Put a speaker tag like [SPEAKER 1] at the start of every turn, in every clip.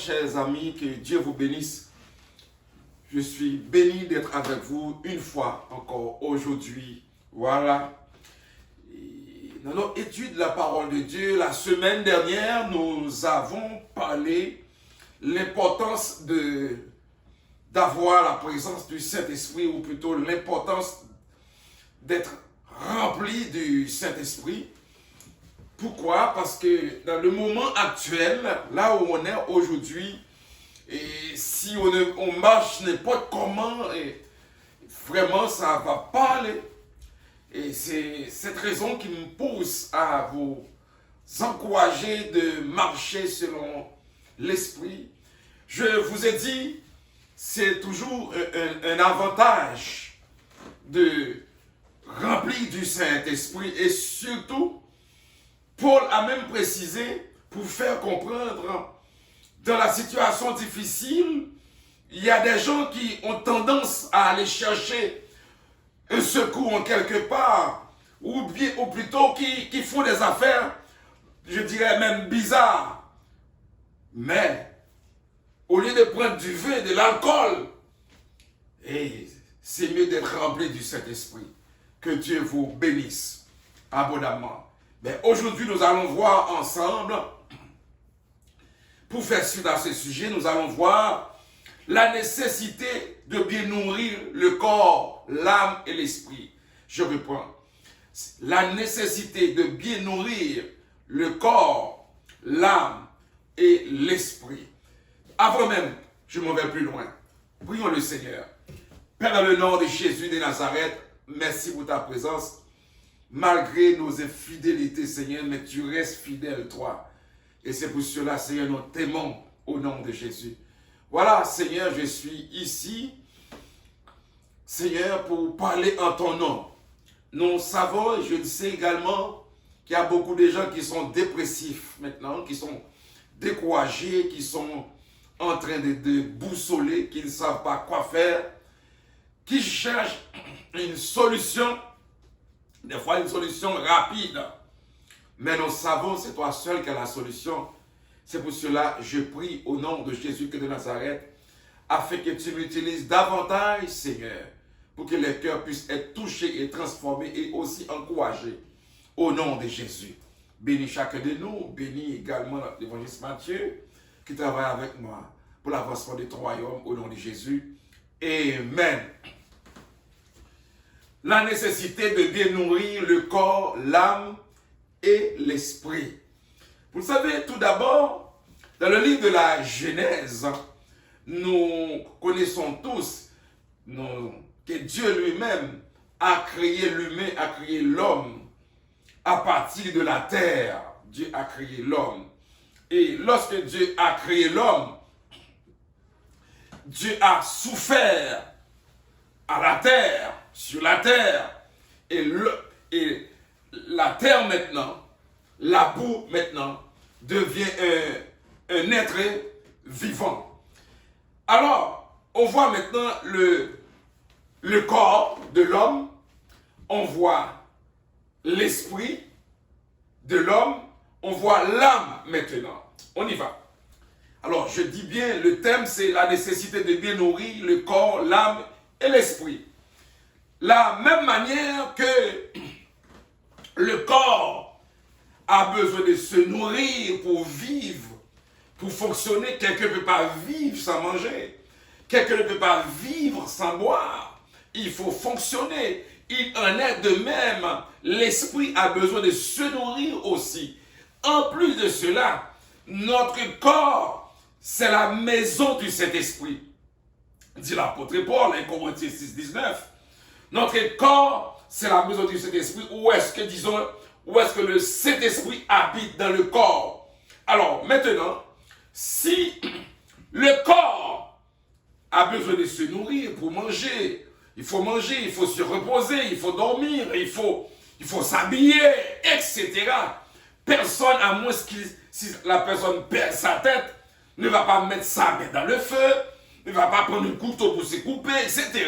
[SPEAKER 1] chers amis, que Dieu vous bénisse. Je suis béni d'être avec vous une fois encore aujourd'hui. Voilà. Et dans notre étude de la parole de Dieu, la semaine dernière, nous avons parlé de l'importance d'avoir la présence du Saint-Esprit, ou plutôt l'importance d'être rempli du Saint-Esprit. Pourquoi? Parce que dans le moment actuel, là où on est aujourd'hui, et si on marche n'importe comment, et vraiment ça ne va pas aller. Et c'est cette raison qui me pousse à vous encourager de marcher selon l'Esprit. Je vous ai dit, c'est toujours un avantage de remplir du Saint-Esprit, et surtout, Paul a même précisé, pour faire comprendre, dans la situation difficile, il y a des gens qui ont tendance à aller chercher un secours en quelque part, ou plutôt qui font des affaires, je dirais même bizarres. Mais, au lieu de prendre du vin, de l'alcool, c'est mieux d'être rempli du Saint-Esprit. Que Dieu vous bénisse abondamment. Mais aujourd'hui, nous allons voir ensemble, pour faire suite à ce sujet, nous allons voir la nécessité de bien nourrir le corps, l'âme et l'esprit. Je reprends. La nécessité de bien nourrir le corps, l'âme et l'esprit. Avant même, je m'en vais plus loin. Prions le Seigneur. Père, dans le nom de Jésus de Nazareth, merci pour ta présence. Malgré nos infidélités, Seigneur, mais tu restes fidèle, toi. Et c'est pour cela, Seigneur, nous t'aimons au nom de Jésus. Voilà, Seigneur, je suis ici, Seigneur, pour parler en ton nom. Nous savons, et je le sais également, qu'il y a beaucoup de gens qui sont dépressifs maintenant, qui sont découragés, qui sont en train de boussoler, qui ne savent pas quoi faire, qui cherchent une solution. Des fois, une solution rapide. Mais nous savons, c'est toi seul qui as la solution. C'est pour cela, je prie au nom de Jésus-Christ de Nazareth, afin que tu m'utilises davantage, Seigneur, pour que les cœurs puissent être touchés et transformés et aussi encouragés. Au nom de Jésus. Bénis chacun de nous. Bénis également l'évangéliste Matthieu, qui travaille avec moi pour l'avancement de ton royaume, au nom de Jésus. Amen. La nécessité de bien nourrir le corps, l'âme et l'esprit. Vous le savez, tout d'abord, dans le livre de la Genèse, nous connaissons tous que Dieu lui-même a créé l'humain, a créé l'homme à partir de la terre. Dieu a créé l'homme. Et lorsque Dieu a créé l'homme, Dieu a souffert à la terre, sur la terre, et la terre maintenant, la boue maintenant, devient un être vivant. Alors, on voit maintenant le corps de l'homme, on voit l'esprit de l'homme, on voit l'âme maintenant. On y va. Alors, je dis bien, le thème, c'est la nécessité de bien nourrir le corps, l'âme et l'esprit. La même manière que le corps a besoin de se nourrir pour vivre, pour fonctionner. Quelqu'un ne peut pas vivre sans manger. Quelqu'un ne peut pas vivre sans boire. Il faut fonctionner. Il en est de même. L'esprit a besoin de se nourrir aussi. En plus de cela, notre corps, c'est la maison du Saint-Esprit. Dit l'apôtre Paul, 1 Corinthiens 6, 19. Notre corps, c'est la maison du Saint-Esprit. Où est-ce que le Saint-Esprit habite dans le corps? Alors, maintenant, si le corps a besoin de se nourrir pour manger, il faut se reposer, il faut dormir, il faut s'habiller, etc. Personne, à moins que si la personne perd sa tête, ne va pas mettre sa main dans le feu, ne va pas prendre un couteau pour se couper, etc.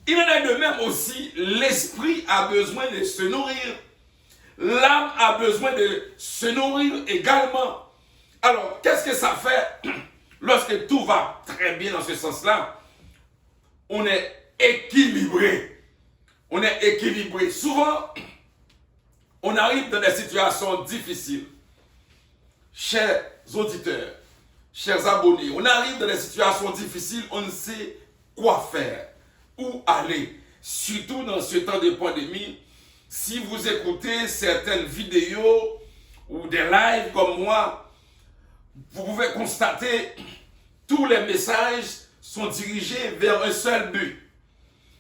[SPEAKER 1] Il en est de même aussi, l'esprit a besoin de se nourrir. L'âme a besoin de se nourrir également. Alors, qu'est-ce que ça fait lorsque tout va très bien dans ce sens-là? On est équilibré. On est équilibré. Souvent, on arrive dans des situations difficiles. Chers auditeurs, chers abonnés, on arrive dans des situations difficiles, on ne sait quoi faire, où aller. Surtout dans ce temps de pandémie, si vous écoutez certaines vidéos ou des lives comme moi, vous pouvez constater tous les messages sont dirigés vers un seul but.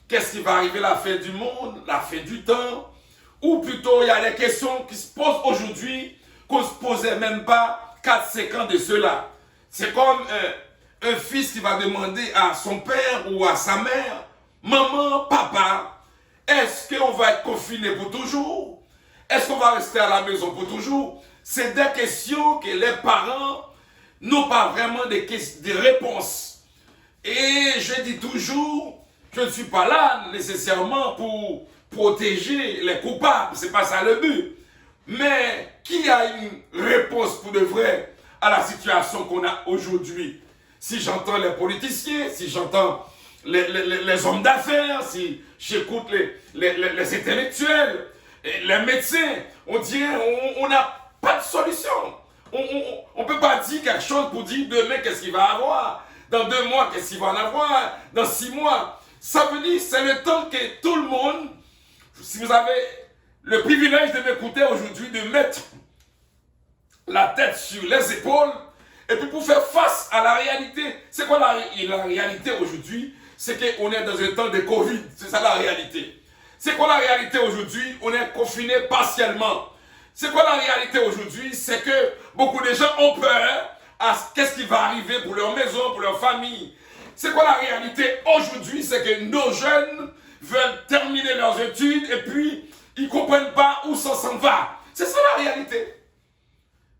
[SPEAKER 1] Qu'est-ce qui va arriver la fin du monde, la fin du temps? Ou plutôt, il y a des questions qui se posent aujourd'hui qu'on ne se posait même pas 4-5 ans de cela. C'est comme un fils qui va demander à son père ou à sa mère, maman, papa, est-ce qu'on va être confiné pour toujours? Est-ce qu'on va rester à la maison pour toujours? C'est des questions que les parents n'ont pas vraiment des réponses. Et je dis toujours, je ne suis pas là nécessairement pour protéger les coupables, c'est pas ça le but. Mais qui a une réponse pour de vrai à la situation qu'on a aujourd'hui? Si j'entends les politiciens, si j'entends les hommes d'affaires, si j'écoute les intellectuels, les médecins, on dirait on n'a pas de solution. On ne peut pas dire quelque chose pour dire demain qu'est-ce qu'il va avoir, dans 2 mois qu'est-ce qu'il va en avoir, dans 6 mois. Ça veut dire c'est le temps que tout le monde, si vous avez le privilège de m'écouter aujourd'hui, de mettre la tête sur les épaules, et puis pour faire face à la réalité. C'est quoi la réalité aujourd'hui? C'est qu'on est dans un temps de Covid, c'est ça la réalité. C'est quoi la réalité aujourd'hui? On est confiné partiellement. C'est quoi la réalité aujourd'hui? C'est que beaucoup de gens ont peur à qu'est-ce qui va arriver pour leur maison, pour leur famille. C'est quoi la réalité aujourd'hui? C'est que nos jeunes veulent terminer leurs études et puis ils ne comprennent pas où ça s'en va. C'est ça la réalité.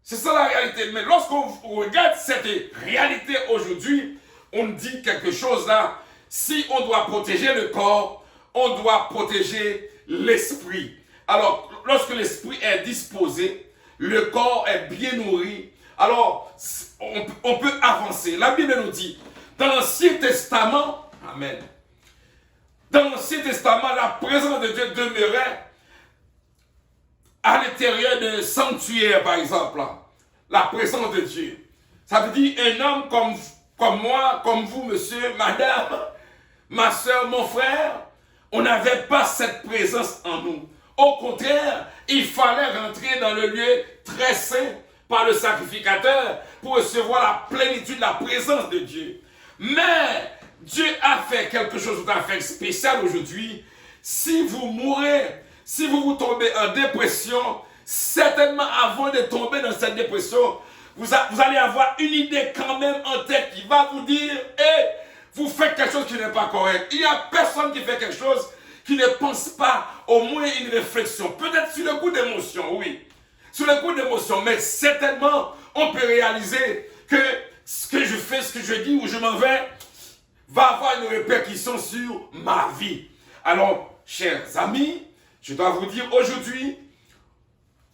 [SPEAKER 1] C'est ça la réalité. Mais lorsqu'on regarde cette réalité aujourd'hui, on dit quelque chose là. Si on doit protéger le corps, on doit protéger l'esprit. Alors, lorsque l'esprit est disposé, le corps est bien nourri, alors on peut avancer. La Bible nous dit, dans l'Ancien Testament, Amen, dans l'Ancien Testament, la présence de Dieu demeurait à l'intérieur d'un sanctuaire, par exemple. La présence de Dieu. Ça veut dire un homme comme moi, comme vous, monsieur, madame, ma soeur, mon frère, on n'avait pas cette présence en nous. Au contraire, il fallait rentrer dans le lieu très saint par le sacrificateur pour recevoir la plénitude de la présence de Dieu. Mais Dieu a fait quelque chose tout à fait spécial aujourd'hui. Si vous mourrez, si vous tombez en dépression, certainement avant de tomber dans cette dépression, vous allez avoir une idée quand même en tête qui va vous dire, hey, vous faites quelque chose qui n'est pas correct. Il n'y a personne qui fait quelque chose qui ne pense pas au moins une réflexion. Peut-être sur le coup d'émotion, oui. Sur le coup d'émotion, mais certainement, on peut réaliser que ce que je fais, ce que je dis ou je m'en vais, va avoir une répercussion sur ma vie. Alors, chers amis, je dois vous dire aujourd'hui,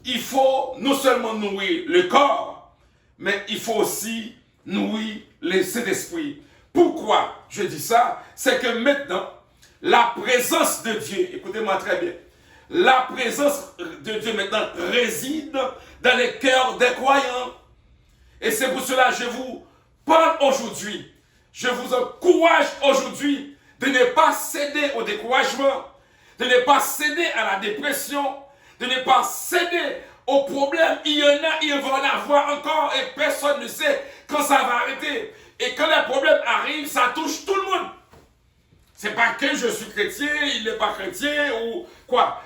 [SPEAKER 1] il faut non seulement nourrir le corps, mais il faut aussi nourrir le Saint-Esprit. Pourquoi je dis ça? C'est que maintenant, la présence de Dieu, écoutez-moi très bien, la présence de Dieu maintenant réside dans les cœurs des croyants. Et c'est pour cela que je vous parle aujourd'hui. Je vous encourage aujourd'hui de ne pas céder au découragement, de ne pas céder à la dépression, de ne pas céder aux problèmes. Il y en a, il va en avoir encore et personne ne sait quand ça va arrêter. Et quand les problèmes arrivent, ça touche tout le monde. C'est pas que je suis chrétien, il n'est pas chrétien ou quoi.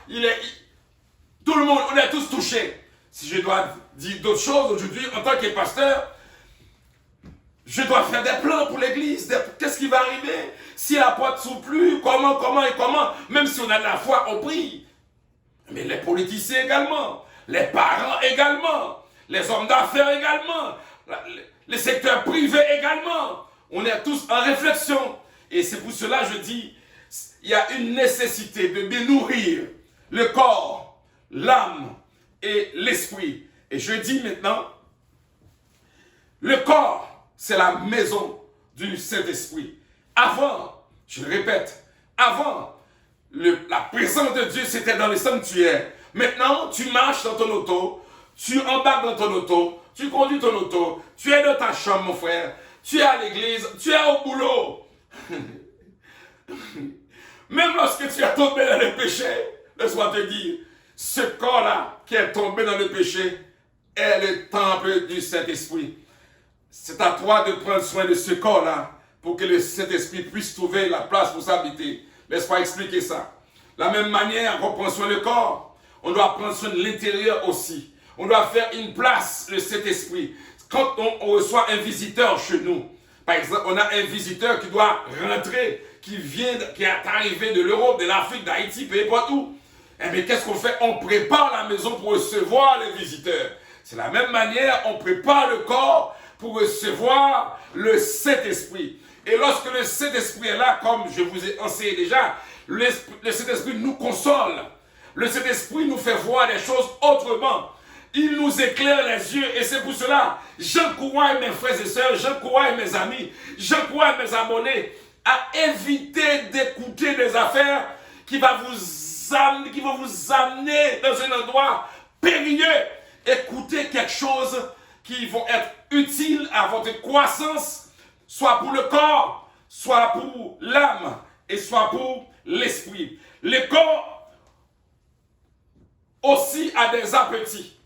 [SPEAKER 1] Tout le monde, on est tous touchés. Si je dois dire d'autres choses aujourd'hui, en tant que pasteur, je dois faire des plans pour l'église. Qu'est-ce qui va arriver? Si la porte ne s'ouvre plus, comment? Même si on a de la foi, on prie. Mais les politiciens également, les parents également, les hommes d'affaires également, les secteurs privés également. On est tous en réflexion. Et c'est pour cela que je dis, il y a une nécessité de bien nourrir le corps, l'âme et l'esprit. Et je dis maintenant, Le corps, c'est la maison du Saint-Esprit. Avant, je le répète, avant, la présence de Dieu, c'était dans le sanctuaire. Maintenant, tu marches dans ton auto, tu embarques dans ton auto, tu conduis ton auto, tu es dans ta chambre, mon frère, tu es à l'église, tu es au boulot. Même lorsque tu es tombé dans le péché, laisse-moi te dire, ce corps-là qui est tombé dans le péché est le temple du Saint-Esprit. C'est à toi de prendre soin de ce corps-là pour que le Saint-Esprit puisse trouver la place pour s'habiter. Laisse-moi expliquer ça. De la même manière qu'on prend soin du corps, on doit prendre soin de l'intérieur aussi. On doit faire une place, le Saint-Esprit. Quand on reçoit un visiteur chez nous, par exemple, on a un visiteur qui doit rentrer, qui est arrivé de l'Europe, de l'Afrique, d'Haïti, peu importe où. Mais qu'est-ce qu'on fait? On prépare la maison pour recevoir les visiteurs. C'est de la même manière, on prépare le corps pour recevoir le Saint-Esprit. Et lorsque le Saint-Esprit est là, comme je vous ai enseigné déjà, le Saint-Esprit nous console. Le Saint-Esprit nous fait voir les choses autrement. Il nous éclaire les yeux et c'est pour cela, j'encourage mes frères et sœurs, j'encourage mes amis, j'encourage mes abonnés à éviter d'écouter des affaires qui vont vous amener dans un endroit périlleux. Écoutez quelque chose qui vont être utiles à votre croissance, soit pour le corps, soit pour l'âme et soit pour l'esprit. Le corps aussi a des appétits.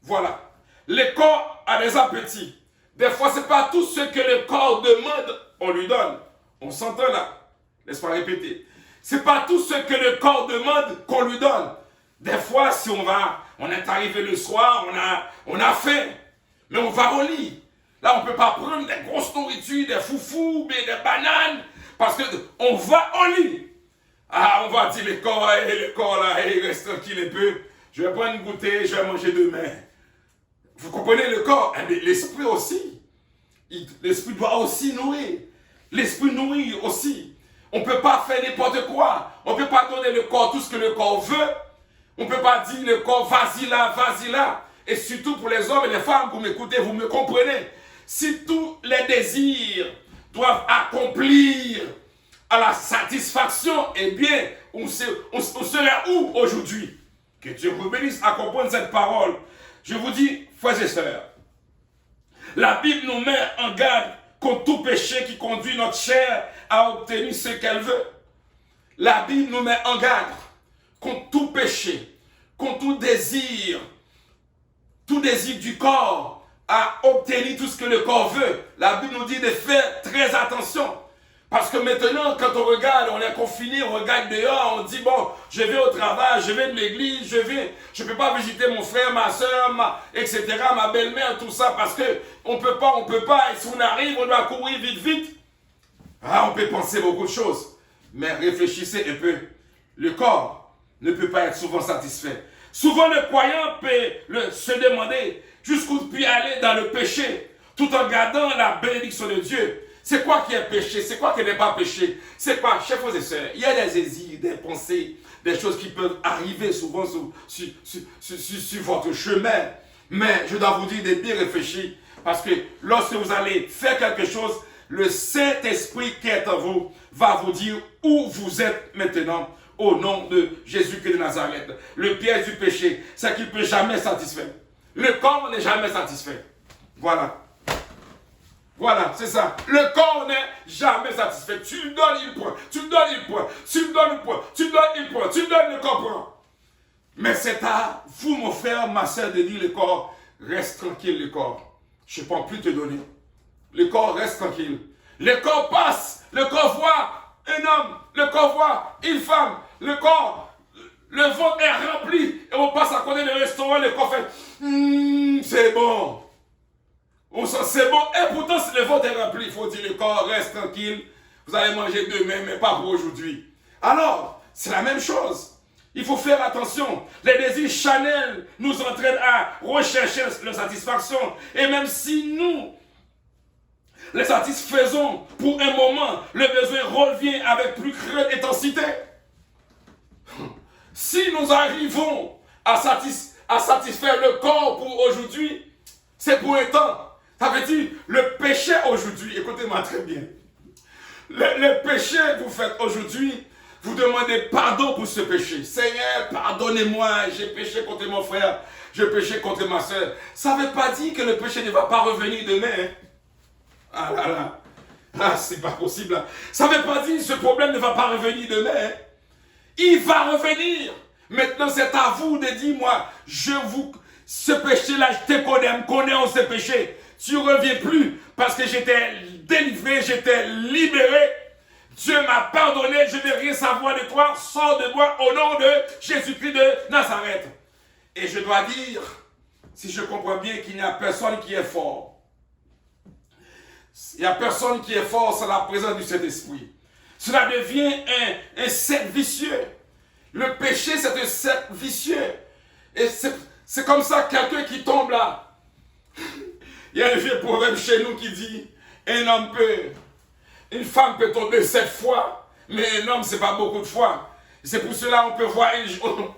[SPEAKER 1] Voilà. Le corps a des appétits. Des fois, ce n'est pas tout ce que le corps demande, on lui donne. On s'entend là. Laisse-moi répéter. Ce n'est pas tout ce que le corps demande qu'on lui donne. Des fois, si on est arrivé le soir, on a faim, mais on va au lit. Là, on ne peut pas prendre des grosses nourritures, des foufous, des bananes, parce qu'on va au lit. Ah, on va dire le corps là, il reste tranquille un peu. Je vais prendre une goûter, je vais manger demain. Vous comprenez le corps? Mais l'esprit aussi. L'esprit doit aussi nourrir. L'esprit nourrit aussi. On ne peut pas faire n'importe quoi. On ne peut pas donner le corps tout ce que le corps veut. On ne peut pas dire le corps, vas-y là, vas-y là. Et surtout pour les hommes et les femmes, vous m'écoutez, vous me comprenez. Si tous les désirs doivent accomplir à la satisfaction, eh bien, on serait où aujourd'hui? Que Dieu vous bénisse à comprendre cette parole. Je vous dis, frères et sœurs, la Bible nous met en garde contre tout péché qui conduit notre chair à obtenir ce qu'elle veut. La Bible nous met en garde contre tout péché, contre tout désir du corps à obtenir tout ce que le corps veut. La Bible nous dit de faire très attention. Parce que maintenant, quand on regarde, on est confiné, on regarde dehors, on dit, bon, je vais au travail, je vais de l'église, je ne peux pas visiter mon frère, ma soeur, etc., ma belle-mère, tout ça, parce qu'on peut pas, et si on arrive, on doit courir vite. Ah, on peut penser beaucoup de choses, mais réfléchissez un peu. Le corps ne peut pas être souvent satisfait. Souvent, le croyant peut se demander jusqu'où il peut aller dans le péché, tout en gardant la bénédiction de Dieu. C'est quoi qui est péché? C'est quoi qui n'est pas péché? C'est quoi, chers frères et sœurs? Il y a des désirs, des pensées, des choses qui peuvent arriver souvent sur votre chemin. Mais je dois vous dire de bien réfléchir. Parce que lorsque vous allez faire quelque chose, le Saint-Esprit qui est en vous va vous dire où vous êtes maintenant. Au nom de Jésus-Christ de Nazareth. Le piège du péché, c'est qu'il ne peut jamais satisfaire. Le corps n'est jamais satisfait. Voilà. Voilà, c'est ça. Le corps n'est jamais satisfait. Tu lui donnes, il prend. Tu lui donnes, il prend. Tu lui donnes, il prend. Tu lui donnes, il prend. Tu lui donnes, le corps prend. Mais c'est à vous, mon frère, ma soeur, de dire le corps, reste tranquille, le corps. Je ne peux plus te donner. Le corps reste tranquille. Le corps passe. Le corps voit un homme. Le corps voit une femme. Le corps, le ventre est rempli. Et on passe à côté du restaurant, le corps fait, c'est bon. On sent c'est bon, et pourtant si le ventre est rempli, il faut dire le corps reste tranquille, vous allez manger demain, mais pas pour aujourd'hui. Alors, c'est la même chose. Il faut faire attention. Les désirs charnels nous entraînent à rechercher la satisfaction. Et même si nous les satisfaisons pour un moment, le besoin revient avec plus grande intensité. Si nous arrivons à satisfaire le corps pour aujourd'hui, c'est pour un temps. Ça veut dire, le péché aujourd'hui, écoutez-moi très bien, le péché que vous faites aujourd'hui, vous demandez pardon pour ce péché. Seigneur, pardonnez-moi, j'ai péché contre mon frère, j'ai péché contre ma soeur. Ça ne veut pas dire que le péché ne va pas revenir demain. Hein. Ah là là, ah, c'est pas possible. Ça ne veut pas dire que ce problème ne va pas revenir demain. Hein. Il va revenir. Maintenant, c'est à vous de dire, moi, ce péché-là, je te connais, me connais en ce péché. Tu ne reviens plus parce que j'étais délivré, j'étais libéré. Dieu m'a pardonné, je ne veux rien savoir de toi, sors de moi au nom de Jésus-Christ de Nazareth. Et je dois dire, si je comprends bien, qu'il n'y a personne qui est fort. Il n'y a personne qui est fort sans la présence du Saint-Esprit. Cela devient un cercle vicieux. Le péché, c'est un cercle vicieux. Et c'est comme ça, quelqu'un qui tombe là. Il y a un vieux proverbe chez nous qui dit, une femme peut tomber 7 fois, mais un homme, c'est pas beaucoup de fois. C'est pour cela qu'on peut voir,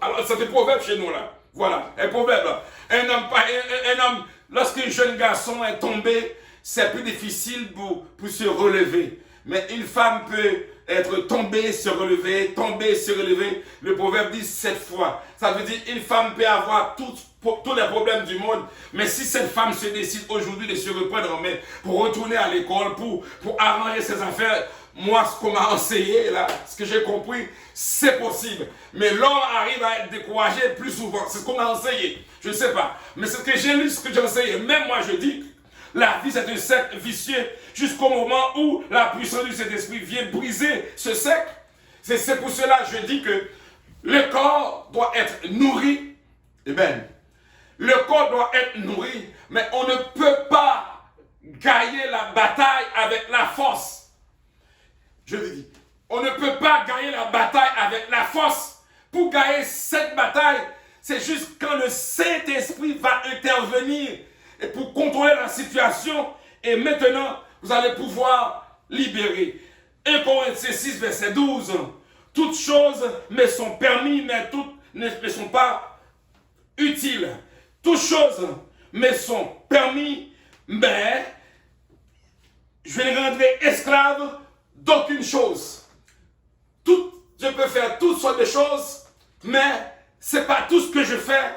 [SPEAKER 1] alors c'est un proverbe chez nous là. Voilà, un proverbe. Un homme, lorsqu'un jeune garçon est tombé, c'est plus difficile pour se relever. Mais une femme peut être tombée, se relever, tomber, se relever. Le proverbe dit 7 fois. Ça veut dire une femme peut avoir tous les problèmes du monde. Mais si cette femme se décide aujourd'hui de se reprendre en main pour retourner à l'école, pour arranger ses affaires, moi, ce qu'on m'a enseigné, là, ce que j'ai compris, c'est possible. Mais l'homme arrive à être découragé plus souvent. C'est ce qu'on m'a enseigné. Je ne sais pas. Mais c'est ce que j'ai lu, ce que j'ai enseigné. Même moi, je dis la vie, c'est un cercle vicieux jusqu'au moment où la puissance du Saint-Esprit vient briser ce cercle. C'est pour cela que je dis que le corps doit être nourri. Amen. Le corps doit être nourri, mais on ne peut pas gagner la bataille avec la force. Je le dis, on ne peut pas gagner la bataille avec la force. Pour gagner cette bataille, c'est juste quand le Saint-Esprit va intervenir et pour contrôler la situation, et maintenant, vous allez pouvoir libérer. 1 Corinthiens 6, verset 12. Toutes choses me sont permises, mais toutes ne sont pas utiles. Toutes choses me sont permises, mais je ne rendrai esclave d'aucune chose. Je peux faire toutes sortes de choses, mais ce n'est pas tout ce que je fais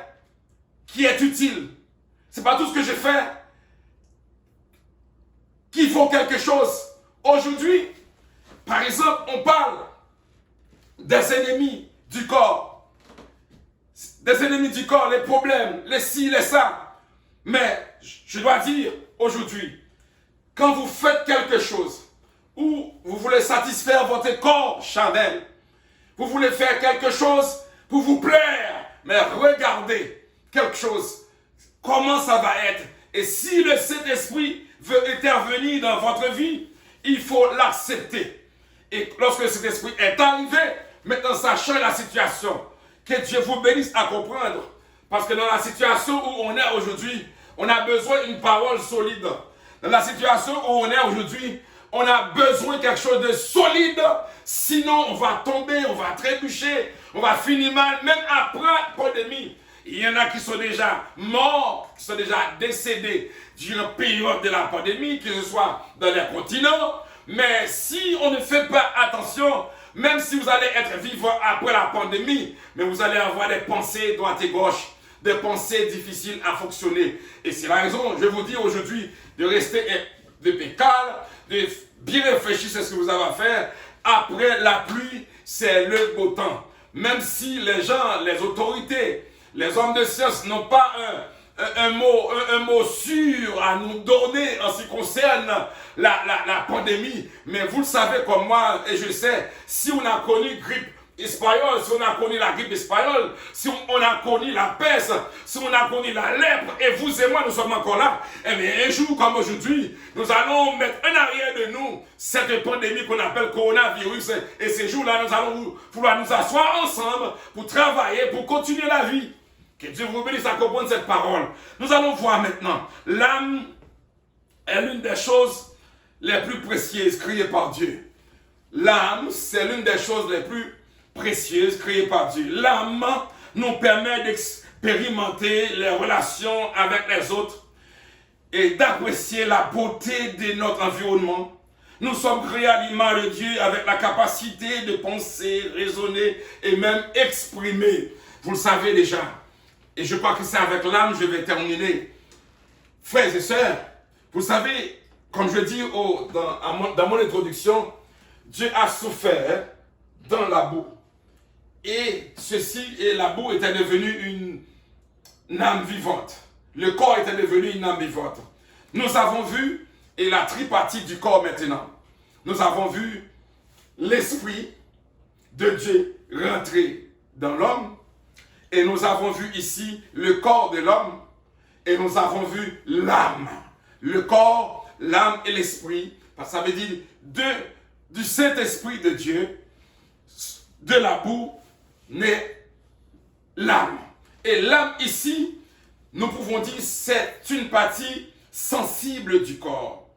[SPEAKER 1] qui est utile. Ce n'est pas tout ce que je fais qui vaut quelque chose. Aujourd'hui, par exemple, on parle des ennemis du corps. Des ennemis du corps, les problèmes, les ci, les ça. Mais je dois dire aujourd'hui, quand vous faites quelque chose où vous voulez satisfaire votre corps charnel, vous voulez faire quelque chose pour vous plaire, mais regardez quelque chose. Comment ça va être? Et si le Saint-Esprit veut intervenir dans votre vie, il faut l'accepter. Et lorsque le Saint-Esprit est arrivé, maintenant ça change la situation. Que Dieu vous bénisse à comprendre. Parce que dans la situation où on est aujourd'hui, on a besoin d'une parole solide. Dans la situation où on est aujourd'hui, on a besoin de quelque chose de solide. Sinon, on va tomber, on va trébucher, on va finir mal, même après la pandémie. Il y en a qui sont déjà morts, qui sont déjà décédés durant la période de la pandémie, que ce soit dans les continents. Mais si on ne fait pas attention, même si vous allez être vivant après la pandémie, mais vous allez avoir des pensées droite et gauche, des pensées difficiles à fonctionner. Et c'est la raison, je vous dis aujourd'hui, de rester calme, de bien réfléchir sur ce que vous avez à faire. Après la pluie, c'est le beau temps. Même si les gens, les autorités, les hommes de science n'ont pas un mot sûr à nous donner en ce qui concerne la pandémie. Mais vous le savez comme moi, et je sais, si on a connu grippe espagnole, si on a connu la grippe espagnole, si on a connu la peste, si on a connu la lèpre, et vous et moi nous sommes encore là, et bien un jour comme aujourd'hui, nous allons mettre en arrière de nous cette pandémie qu'on appelle coronavirus, et ces jours-là nous allons vouloir nous asseoir ensemble pour travailler, pour continuer la vie. Que Dieu vous bénisse à comprendre cette parole. Nous allons voir maintenant. L'âme est l'une des choses les plus précieuses créées par Dieu. L'âme, c'est l'une des choses les plus précieuses créées par Dieu. L'âme nous permet d'expérimenter les relations avec les autres. et d'apprécier la beauté de notre environnement. Nous sommes créés à l'image de Dieu avec la capacité de penser, raisonner et même exprimer. Vous le savez déjà. Et je crois que c'est avec l'âme que je vais terminer. Frères et sœurs, vous savez, comme je dis dans mon introduction, Dieu a souffert dans la boue. Et la boue était devenue une âme vivante. Le corps était devenu une âme vivante. Nous avons vu, et la tripartite du corps maintenant, nous avons vu l'esprit de Dieu rentrer dans l'homme, et nous avons vu ici le corps de l'homme, et nous avons vu l'âme. Le corps, l'âme et l'esprit, parce que ça veut dire du Saint-Esprit de Dieu, de la boue, naît l'âme. Et l'âme ici, nous pouvons dire, c'est une partie sensible du corps.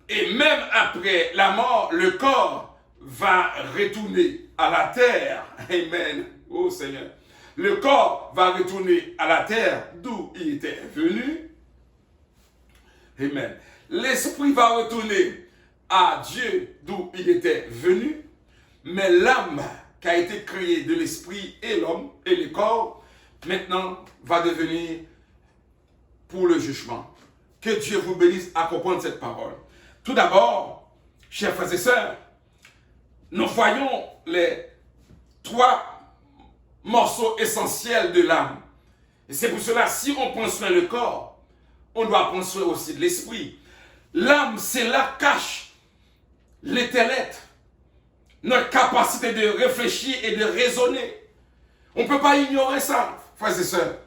[SPEAKER 1] Et même après la mort, le corps va retourner à la terre. Amen. Oh Seigneur. Le corps va retourner à la terre d'où il était venu. Amen. L'esprit va retourner à Dieu d'où il était venu. Mais l'âme qui a été créée de l'esprit et l'homme et le corps, maintenant va devenir pour le jugement. Que Dieu vous bénisse à comprendre cette parole. Tout d'abord, chers frères et sœurs, nous voyons les 3 morceaux essentiels de l'âme. Et c'est pour cela, si on prend soin du corps, on doit prendre soin aussi de l'esprit. L'âme, c'est là cache l'intellect, notre capacité de réfléchir et de raisonner. On ne peut pas ignorer ça, frères et sœurs.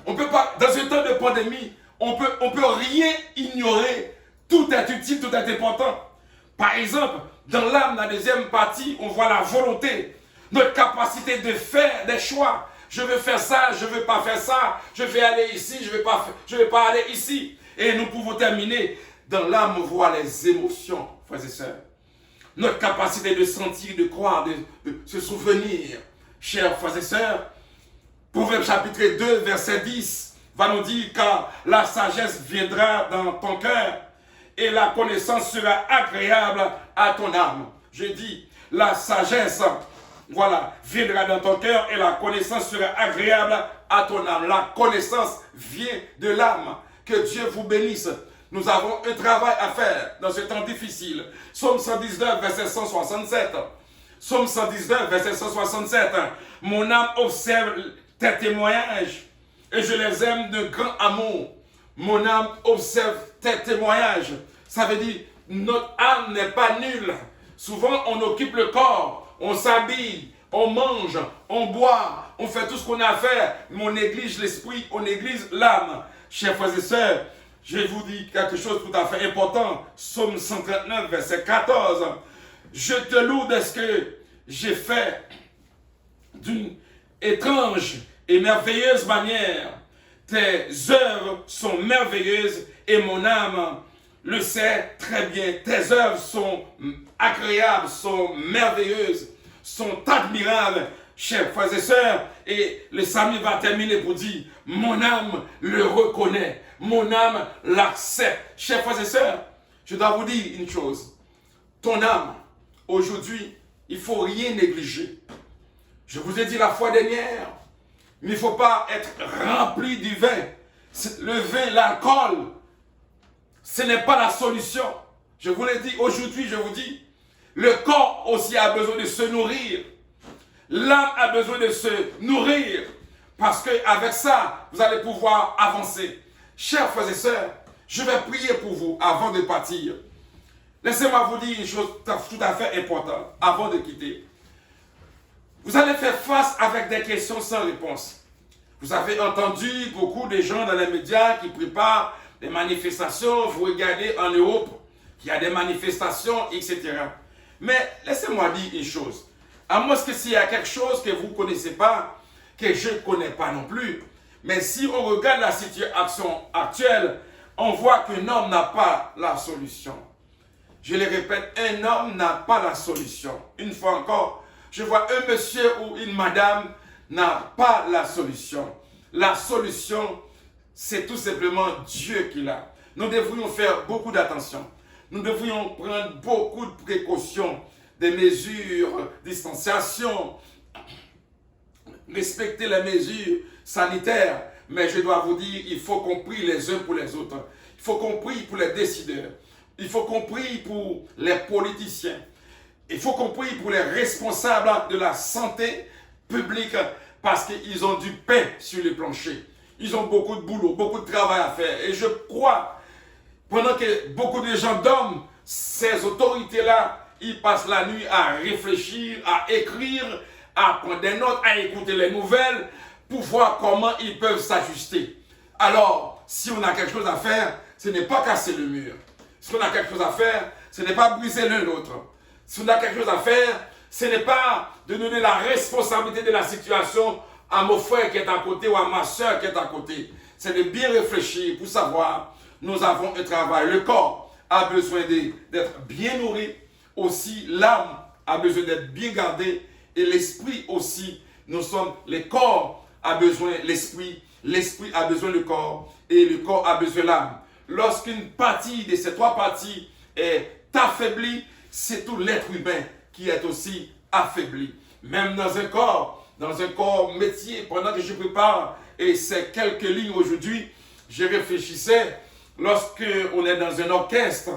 [SPEAKER 1] On peut pas, dans un temps de pandémie, on peut rien ignorer. Tout est utile, tout est important. Par exemple, dans l'âme, la deuxième partie, on voit la volonté, notre capacité de faire des choix. Je veux faire ça, je ne veux pas faire ça, je vais aller ici, je ne vais pas aller ici. Et nous pouvons terminer. Dans l'âme, on voit les émotions, frères et sœurs. Notre capacité de sentir, de croire, de se souvenir. Chers frères et sœurs, Proverbe chapitre 2, verset 10, va nous dire, car la sagesse viendra dans ton cœur et la connaissance sera agréable à ton âme. Je dis, la sagesse, voilà, viendra dans ton cœur et la connaissance sera agréable à ton âme. La connaissance vient de l'âme. Que Dieu vous bénisse. Nous avons un travail à faire dans ce temps difficile. Psaume 119, verset 167. Psaume 119, verset 167. Mon âme observe tes témoignages et je les aime de grand amour. Mon âme observe tes témoignages. Ça veut dire, notre âme n'est pas nulle. Souvent, on occupe le corps, on s'habille, on mange, on boit, on fait tout ce qu'on a à faire, mais on néglige l'esprit, on néglige l'âme. Chers frères et sœurs, je vous dis quelque chose tout à fait important. Psaume 139, verset 14. Je te loue de ce que j'ai fait d'une étrange et merveilleuse manière. Tes œuvres sont merveilleuses et mon âme le sait très bien. Tes œuvres sont agréables, sont merveilleuses, sont admirables, chers frères et sœurs. Et le Samuel va terminer pour dire, mon âme le reconnaît, mon âme l'accepte. Chers frères et sœurs, je dois vous dire une chose. Ton âme, aujourd'hui, il ne faut rien négliger. Je vous ai dit la fois dernière, il ne faut pas être rempli du vin. Le vin, l'alcool, ce n'est pas la solution. Je vous l'ai dit, aujourd'hui, je vous dis, le corps aussi a besoin de se nourrir. L'âme a besoin de se nourrir. Parce qu'avec ça, vous allez pouvoir avancer. Chers frères et sœurs, je vais prier pour vous avant de partir. Laissez-moi vous dire une chose tout à fait importante avant de quitter. Vous allez faire face avec des questions sans réponse. Vous avez entendu beaucoup de gens dans les médias qui préparent des manifestations. Vous regardez en Europe qu'il y a des manifestations, etc. Mais laissez-moi dire une chose. À moins que s'il y a quelque chose que vous ne connaissez pas, que je ne connais pas non plus, mais si on regarde la situation actuelle, on voit qu'un homme n'a pas la solution. Je le répète, un homme n'a pas la solution. Une fois encore, je vois un monsieur ou une madame n'a pas la solution. La solution c'est tout simplement Dieu qui l'a. Nous devrions faire beaucoup d'attention. Nous devrions prendre beaucoup de précautions, des mesures de distanciation, respecter les mesures sanitaires. Mais je dois vous dire, il faut qu'on prie les uns pour les autres. Il faut qu'on prie pour les décideurs. Il faut qu'on prie pour les politiciens. Il faut qu'on prie pour les responsables de la santé publique parce qu'ils ont du pain sur les planchers. Ils ont beaucoup de boulot, beaucoup de travail à faire. Et je crois, pendant que beaucoup de gens dorment, ces autorités-là, ils passent la nuit à réfléchir, à écrire, à prendre des notes, à écouter les nouvelles pour voir comment ils peuvent s'ajuster. Alors, si on a quelque chose à faire, ce n'est pas casser le mur. Si on a quelque chose à faire, ce n'est pas briser l'un l'autre. Si on a quelque chose à faire, ce n'est pas de donner la responsabilité de la situation à mon frère qui est à côté ou à ma soeur qui est à côté. C'est de bien réfléchir pour savoir, nous avons un travail. Le corps a besoin d'être bien nourri. Aussi, l'âme a besoin d'être bien gardée. Et l'esprit aussi. Nous sommes, le corps a besoin de l'esprit. L'esprit a besoin du corps. Et le corps a besoin de l'âme. Lorsqu'une partie de ces trois parties est affaiblie, c'est tout l'être humain qui est aussi affaibli. Même dans un corps métier, pendant que je prépare et ces quelques lignes aujourd'hui, je réfléchissais, lorsqu'on est dans un orchestre,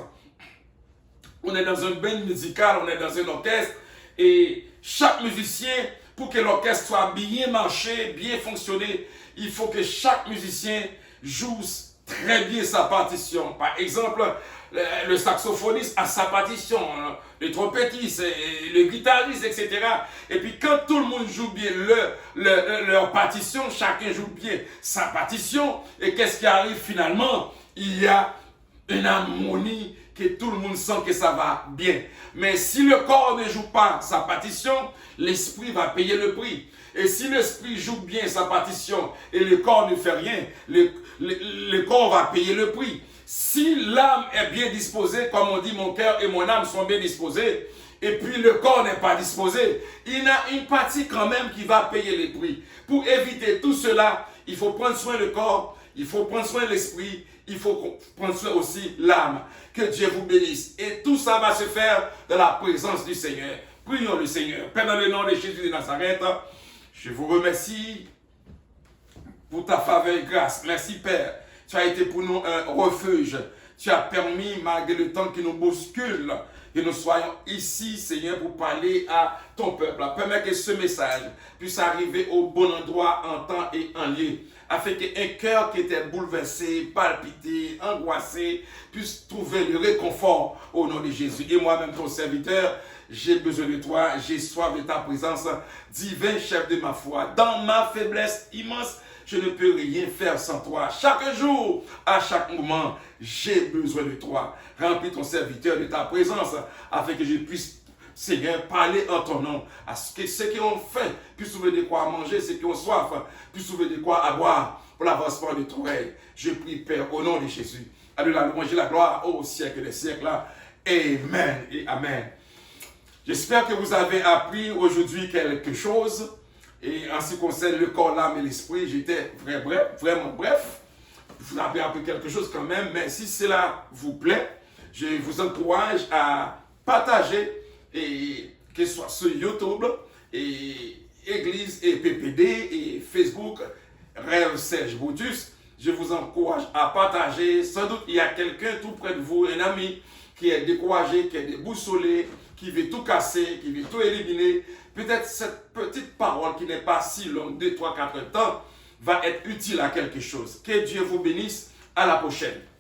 [SPEAKER 1] on est dans un band musical, on est dans un orchestre, et chaque musicien, pour que l'orchestre soit bien marché, bien fonctionner, il faut que chaque musicien joue très bien sa partition. Par exemple, le saxophoniste a sa partition, le trompettiste, le guitariste, etc. Et puis quand tout le monde joue bien leur partition, chacun joue bien sa partition, et qu'est-ce qui arrive finalement? Il y a une harmonie que tout le monde sent que ça va bien. Mais si le corps ne joue pas sa partition, l'esprit va payer le prix. Et si l'esprit joue bien sa partition et le corps ne fait rien, le corps va payer le prix. Si l'âme est bien disposée, comme on dit, mon cœur et mon âme sont bien disposés, et puis le corps n'est pas disposé, il y a une partie quand même qui va payer les prix. Pour éviter tout cela, il faut prendre soin du corps, il faut prendre soin de l'esprit, il faut prendre soin aussi de l'âme. Que Dieu vous bénisse. Et tout ça va se faire dans la présence du Seigneur. Prions le Seigneur. Père, dans le nom de Jésus de Nazareth, je vous remercie pour ta faveur et grâce. Merci Père. Tu as été pour nous un refuge. Tu as permis, malgré le temps qui nous bouscule, que nous soyons ici, Seigneur, pour parler à ton peuple. Permets que ce message puisse arriver au bon endroit, en temps et en lieu, afin qu'un cœur qui était bouleversé, palpité, angoissé, puisse trouver le réconfort au nom de Jésus. Et moi-même, ton serviteur, j'ai besoin de toi, j'ai soif de ta présence, divin chef de ma foi. Dans ma faiblesse immense, je ne peux rien faire sans toi. Chaque jour, à chaque moment, j'ai besoin de toi. Remplis ton serviteur de ta présence, afin que je puisse, Seigneur, parler en ton nom, à ceux qui ont faim puissent trouver de quoi manger, ceux qui ont soif puissent trouver de quoi à boire pour l'avancement de ton règne. Je prie, Père, au nom de Jésus. Alléluia, la louange et la gloire au siècle des siècles. Amen et Amen. J'espère que vous avez appris aujourd'hui quelque chose. Et en ce qui concerne le corps, l'âme et l'esprit, j'étais vraiment bref. Vous avez appris quelque chose quand même, mais si cela vous plaît, je vous encourage à partager, et que ce soit sur YouTube, et Église et PPD, et Facebook, Rêve Serge Brutus. Je vous encourage à partager. Sans doute, il y a quelqu'un tout près de vous, un ami, qui est découragé, qui est déboussolé, qui veut tout casser, qui veut tout éliminer. Peut-être cette petite parole qui n'est pas si longue, 2, 3, 4 temps, va être utile à quelque chose. Que Dieu vous bénisse. À la prochaine.